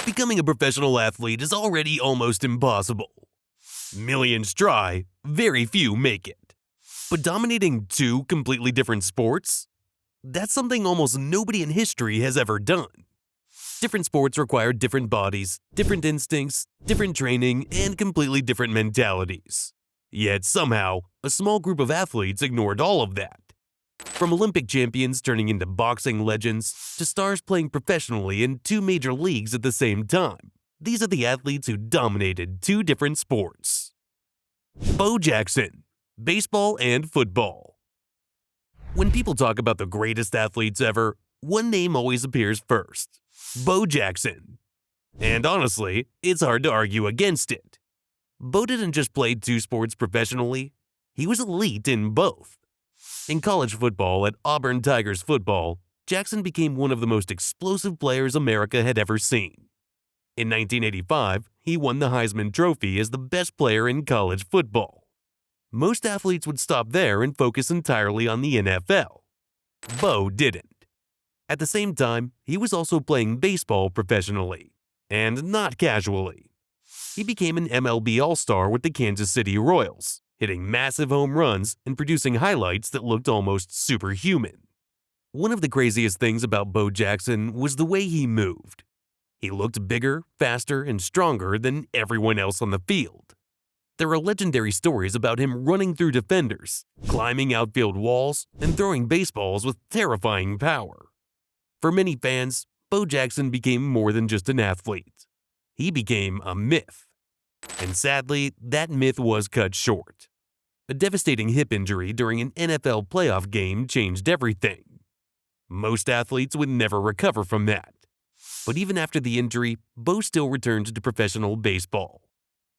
Becoming a professional athlete is already almost impossible. Millions try, very few make it. But dominating two completely different sports? That's something almost nobody in history has ever done. Different sports require different bodies, different instincts, different training, and completely different mentalities. Yet somehow, a small group of athletes ignored all of that. From Olympic champions turning into boxing legends to stars playing professionally in two major leagues at the same time, these are the athletes who dominated two different sports. Bo Jackson, baseball and football. When people talk about the greatest athletes ever, one name always appears first: Bo Jackson. And honestly, it's hard to argue against it. Bo didn't just play two sports professionally, he was elite in both. In college football at Auburn Tigers football, Jackson became one of the most explosive players America had ever seen. In 1985, he won the Heisman Trophy as the best player in college football. Most athletes would stop there and focus entirely on the NFL. Bo didn't. At the same time, he was also playing baseball professionally, and not casually. He became an MLB All-Star with the Kansas City Royals, hitting massive home runs and producing highlights that looked almost superhuman. One of the craziest things about Bo Jackson was the way he moved. He looked bigger, faster, and stronger than everyone else on the field. There are legendary stories about him running through defenders, climbing outfield walls, and throwing baseballs with terrifying power. For many fans, Bo Jackson became more than just an athlete. He became a myth. And sadly, that myth was cut short. A devastating hip injury during an NFL playoff game changed everything. Most athletes would never recover from that. But even after the injury, Bo still returned to professional baseball.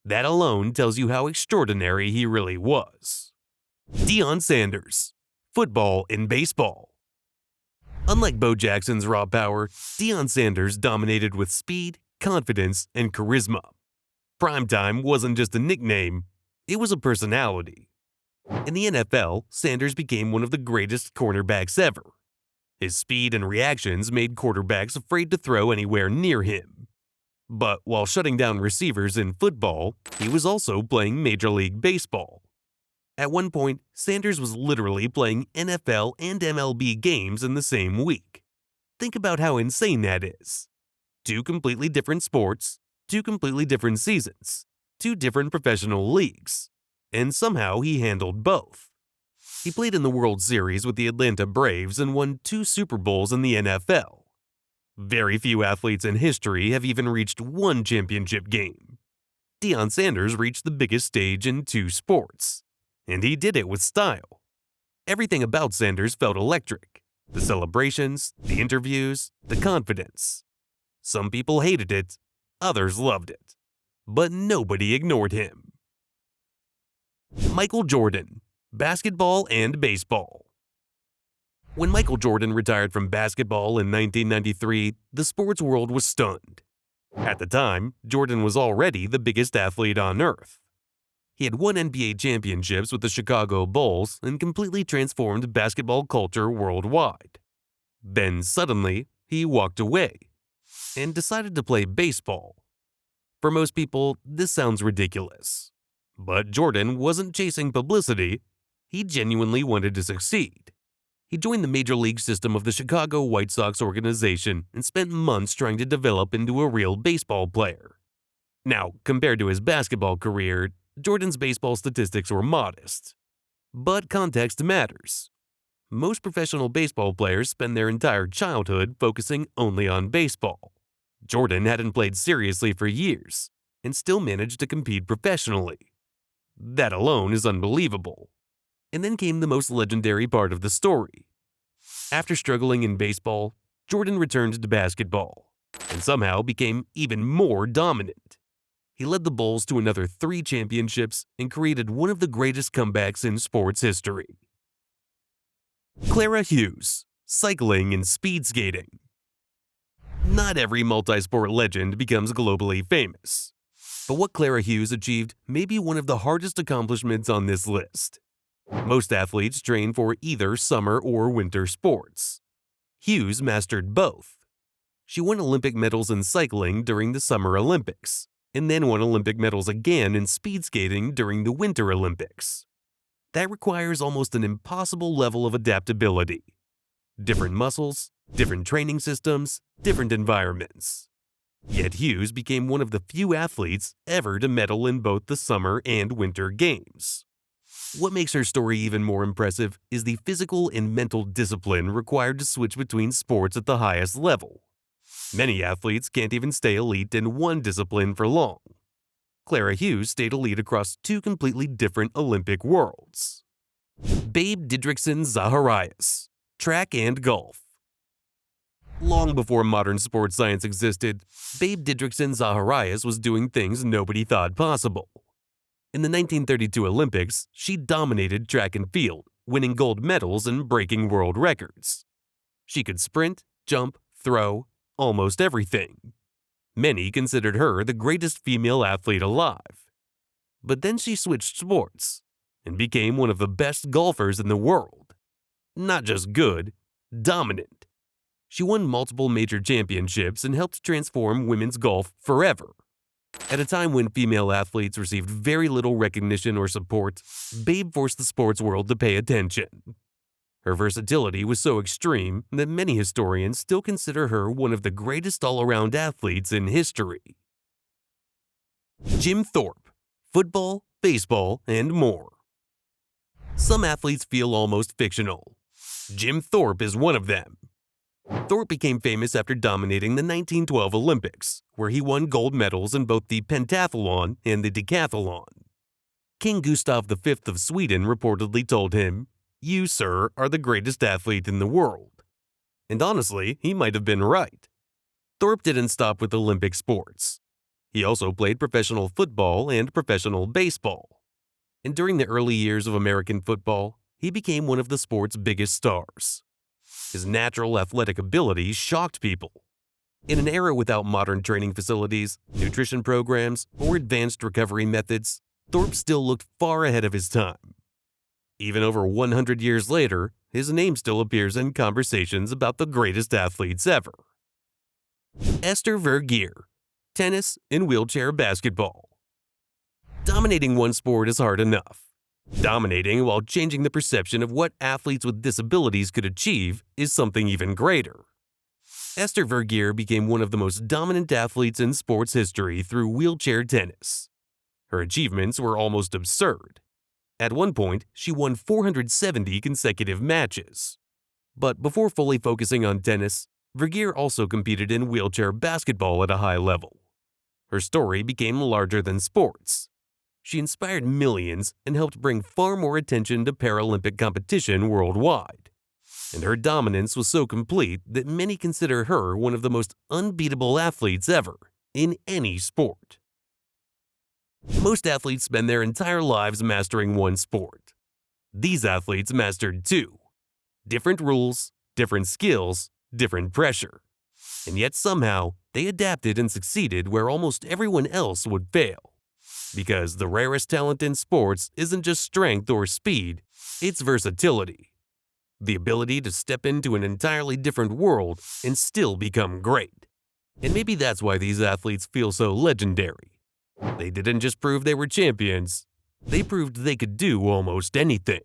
That alone tells you how extraordinary he really was. Deion Sanders, football and baseball. Unlike Bo Jackson's raw power, Deion Sanders dominated with speed, confidence, and charisma. Primetime wasn't just a nickname, it was a personality. In the NFL, Sanders became one of the greatest cornerbacks ever. His speed and reactions made quarterbacks afraid to throw anywhere near him. But while shutting down receivers in football, he was also playing Major League Baseball. At one point, Sanders was literally playing NFL and MLB games in the same week. Think about how insane that is. Two completely different sports, two completely different seasons, two different professional leagues, and somehow he handled both. He played in the World Series with the Atlanta Braves and won 2 Super Bowls in the NFL. Very few athletes in history have even reached one championship game. Deion Sanders reached the biggest stage in 2 sports, and he did it with style. Everything about Sanders felt electric. The celebrations, the interviews, the confidence. Some people hated it, others loved it. But nobody ignored him. Michael Jordan, basketball and baseball. When Michael Jordan retired from basketball in 1993, the sports world was stunned. At the time, Jordan was already the biggest athlete on earth. He had won NBA championships with the Chicago Bulls and completely transformed basketball culture worldwide. Then suddenly, he walked away and decided to play baseball. For most people, this sounds ridiculous. But Jordan wasn't chasing publicity, he genuinely wanted to succeed. He joined the major league system of the Chicago White Sox organization and spent months trying to develop into a real baseball player. Now, compared to his basketball career, Jordan's baseball statistics were modest. But context matters. Most professional baseball players spend their entire childhood focusing only on baseball. Jordan hadn't played seriously for years and still managed to compete professionally. That alone is unbelievable. And then came the most legendary part of the story. After struggling in baseball, Jordan returned to basketball and somehow became even more dominant. He led the Bulls to another 3 championships and created one of the greatest comebacks in sports history. Clara Hughes, cycling and speed skating. Not every multi-sport legend becomes globally famous, but what Clara Hughes achieved may be one of the hardest accomplishments on this list. Most athletes train for either summer or winter sports. Hughes mastered both. She won Olympic medals in cycling during the Summer Olympics, and then won Olympic medals again in speed skating during the Winter Olympics. That requires almost an impossible level of adaptability. Different muscles, different training systems, different environments. Yet Hughes became one of the few athletes ever to medal in both the Summer and Winter Games. What makes her story even more impressive is the physical and mental discipline required to switch between sports at the highest level. Many athletes can't even stay elite in one discipline for long. Clara Hughes stayed elite across two completely different Olympic worlds. Babe Didrikson Zaharias, track and golf. Long before modern sports science existed, Babe Didrikson Zaharias was doing things nobody thought possible. In the 1932 Olympics, she dominated track and field, winning gold medals and breaking world records. She could sprint, jump, throw, almost everything. Many considered her the greatest female athlete alive. But then she switched sports and became one of the best golfers in the world. Not just good, dominant. She won multiple major championships and helped transform women's golf forever. At a time when female athletes received very little recognition or support, Babe forced the sports world to pay attention. Her versatility was so extreme that many historians still consider her one of the greatest all-around athletes in history. Jim Thorpe, football, baseball, and more. Some athletes feel almost fictional. Jim Thorpe is one of them. Thorpe became famous after dominating the 1912 Olympics, where he won gold medals in both the pentathlon and the decathlon. King Gustav V of Sweden reportedly told him, "You, sir, are the greatest athlete in the world." And honestly, he might have been right. Thorpe didn't stop with Olympic sports. He also played professional football and professional baseball. And during the early years of American football, he became one of the sport's biggest stars. His natural athletic ability shocked people. In an era without modern training facilities, nutrition programs, or advanced recovery methods, Thorpe still looked far ahead of his time. Even over 100 years later, his name still appears in conversations about the greatest athletes ever. Esther Vergeer, tennis and wheelchair basketball. Dominating one sport is hard enough. Dominating while changing the perception of what athletes with disabilities could achieve is something even greater. Esther Vergeer became one of the most dominant athletes in sports history through wheelchair tennis. Her achievements were almost absurd. At one point, she won 470 consecutive matches. But before fully focusing on tennis, Vergeer also competed in wheelchair basketball at a high level. Her story became larger than sports. She inspired millions and helped bring far more attention to Paralympic competition worldwide. And her dominance was so complete that many consider her one of the most unbeatable athletes ever in any sport. Most athletes spend their entire lives mastering one sport. These athletes mastered two. Different rules, different skills, different pressure. And yet somehow, they adapted and succeeded where almost everyone else would fail. Because the rarest talent in sports isn't just strength or speed, it's versatility. The ability to step into an entirely different world and still become great. And maybe that's why these athletes feel so legendary. They didn't just prove they were champions, they proved they could do almost anything.